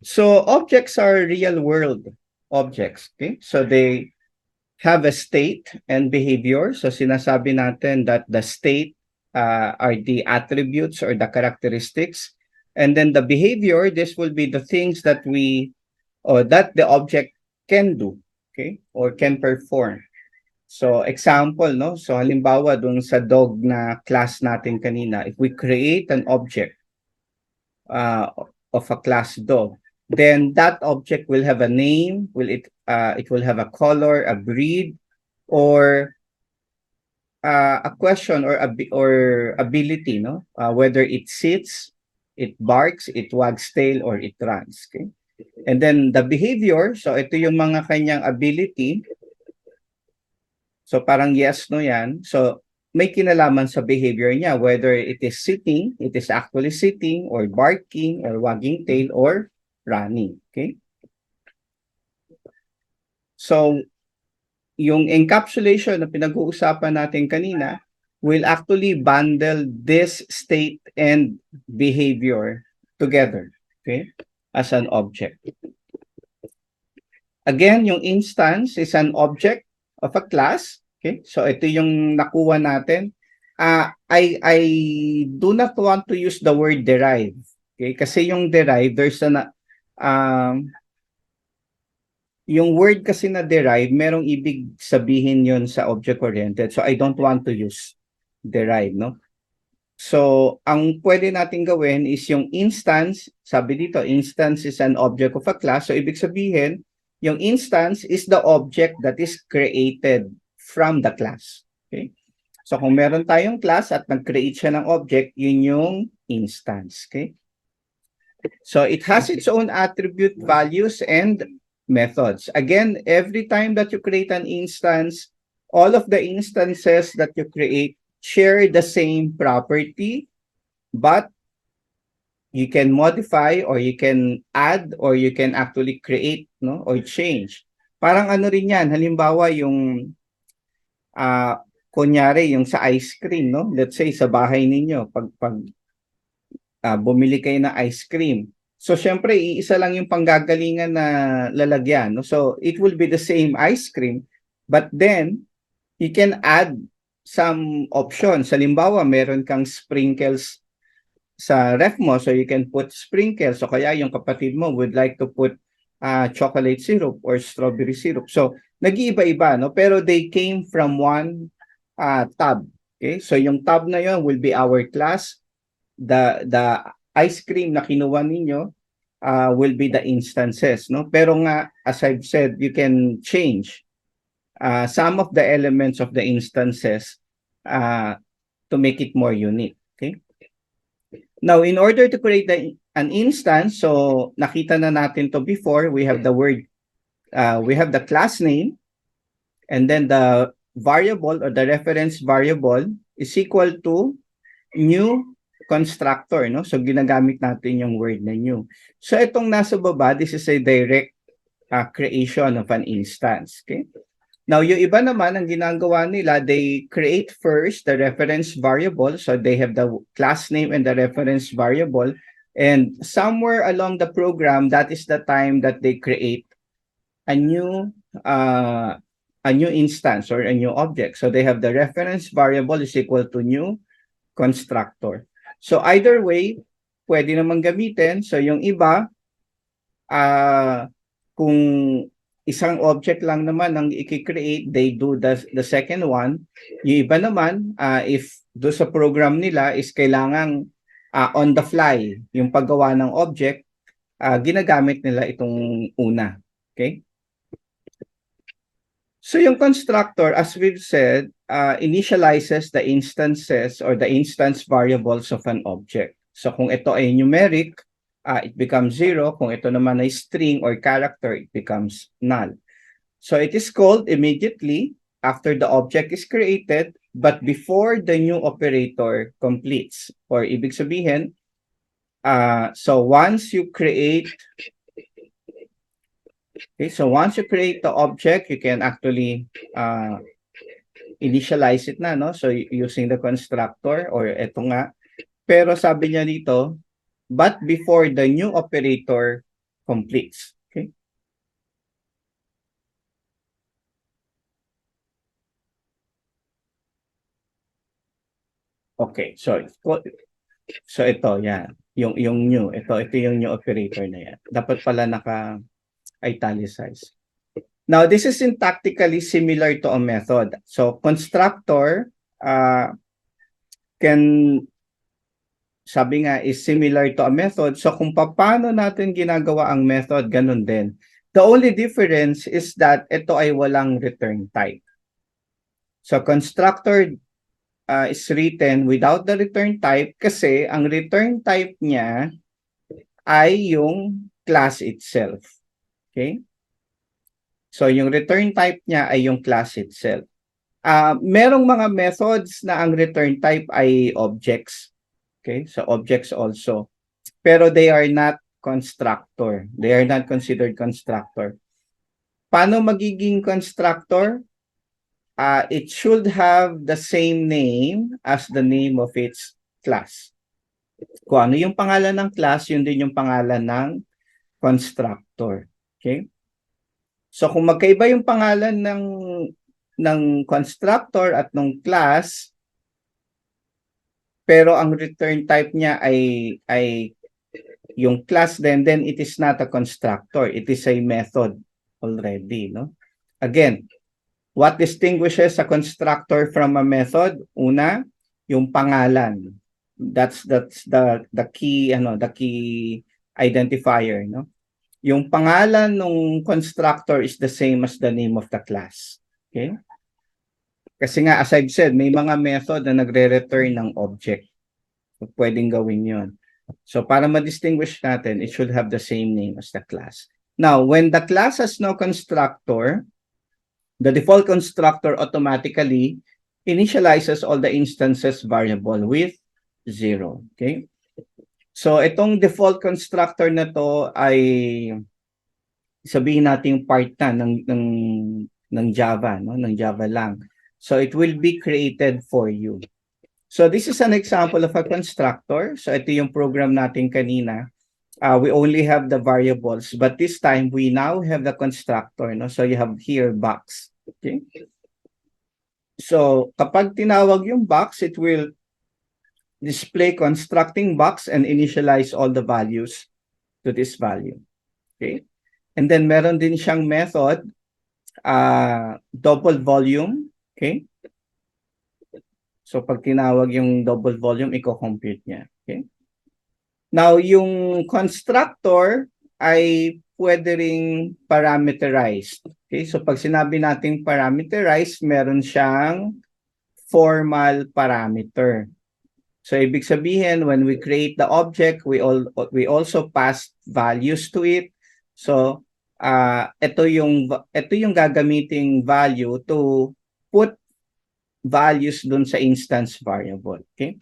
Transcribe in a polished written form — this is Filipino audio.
So objects are real world objects. Okay? So they have a state and behavior. So sinasabi natin that the state are the attributes or the characteristics. And then the behavior, this will be the things that we or that the object can do, okay? Or can perform. So example, no? So halimbawa dun sa dog na class natin kanina, if we create an object uh, of a class dog, then that object will have a name, it will have a color, a breed, or a question or or ability, no? Whether it sits, it barks, it wags tail, or it runs. Okay. And then the behavior, so ito yung mga kanyang ability. So parang yes, no yan. So may kinalaman sa behavior niya, whether it is sitting, it is actually sitting, or barking, or wagging tail, or running. Okay. So yung encapsulation na pinag-uusapan natin kanina will actually bundle this state and behavior together, okay, as an object. Again, yung instance is an object of a class, okay? So ito yung nakuha natin. I do not want to use the word derive, okay? Kasi yung derive, there's yung word kasi na derive, merong ibig sabihin yon sa object-oriented. So I don't want to use derive, no? So, ang pwede natin gawin is yung instance, sabi dito, instance is an object of a class. So, ibig sabihin, yung instance is the object that is created from the class. Okay? So, kung meron tayong class at nag-create siya ng object, yun yung instance. Okay? So, it has its own attribute, values, and methods. Again, every time that you create an instance, all of the instances that you create share the same property, but you can modify or you can add or you can actually create, no, or change. Parang ano rin yan, halimbawa yung kunyari yung sa ice cream, no? Let's say sa bahay ninyo, pag bumili kayo ng ice cream. So syempre iisa lang yung panggagalingan na lalagyan, no? So it will be the same ice cream, but then you can add some options. Halimbawa, meron kang sprinkles sa ref mo, so you can put sprinkles. So kaya yung kapatid mo would like to put chocolate syrup or strawberry syrup. So nag-iiba-iba, no? Pero they came from one tab. Okay? So yung tab na yon will be our class. The ice cream na kinuha ninyo will be the instances, no? Pero nga, as I've said, you can change some of the elements of the instances to make it more unique. Okay. Now, in order to create an instance, so nakita na natin to before, we have the word, we have the class name, and then the variable or the reference variable is equal to new constructor, no? So ginagamit natin yung word na new. So itong nasa baba, this is a direct creation of an instance, okay? Now, yung iba naman, ang ginagawa nila, they create first the reference variable. So they have the class name and the reference variable. And somewhere along the program, that is the time that they create a new instance or a new object. So they have the reference variable is equal to new constructor. So either way, pwede naman gamitin. So yung iba, kung isang object lang naman ang i-create, they do the second one. Yung iba naman, if do sa program nila is kailangang on the fly, yung paggawa ng object, ginagamit nila itong una. Okay? So yung constructor, as we've said, initializes the instances or the instance variables of an object. So kung ito ay numeric, it becomes 0. Kung ito naman ay string or character, it becomes null. So it is called immediately after the object is created, but before the new operator completes. Or ibig sabihin, so once you create the object, you can actually initialize it na, no? So using the constructor or eto nga. Pero sabi niya dito, but before the new operator completes. Okay? Okay, so ito, yan. Yung new, ito yung new operator na yan. Dapat pala naka-italicize. Now, this is syntactically similar to a method. So, constructor can, sabi nga, is similar to a method. So, kung paano natin ginagawa ang method, ganun din. The only difference is that ito ay walang return type. So, constructor is written without the return type kasi ang return type niya ay yung class itself. Okay? So, yung return type niya ay yung class itself. Merong mga methods na ang return type ay objects. Okay? So, objects also. Pero they are not constructor. They are not considered constructor. Paano magiging constructor? It should have the same name as the name of its class. Kung ano yung pangalan ng class, yun din yung pangalan ng constructor. Okay? So kung magkaiba yung pangalan ng constructor at ng class, pero ang return type niya ay yung class then it is not a constructor. It is a method already, no? Again, what distinguishes a constructor from a method? Una, yung pangalan. That's the key the key identifier, no? Yung pangalan ng constructor is the same as the name of the class. Okay? Kasi nga, as I've said, may mga method na nagre-return ng object. So, pwedeng gawin yon. So, para ma-distinguish natin, it should have the same name as the class. Now, when the class has no constructor, the default constructor automatically initializes all the instances variable with 0. Okay? So, itong default constructor na to ay sabihin natin part na ng Java, no? Ng Java lang. So, it will be created for you. So, this is an example of a constructor. So, ito yung program natin kanina. We only have the variables, but this time we now have the constructor, no? So, you have here box. Okay? So, kapag tinawag yung box, it will display constructing box and initialize all the values to this value. Okay? And then meron din siyang method, double volume. Okay? So pag tinawag yung double volume, i-compute niya. Okay? Now, yung constructor ay pwede ring parameterized. Okay? So pag sinabi nating parameterized, meron siyang formal parameter. So ibig sabihin, when we create the object, we also pass values to it. So ito yung gagamiting value to put values dun sa instance variable. Okay?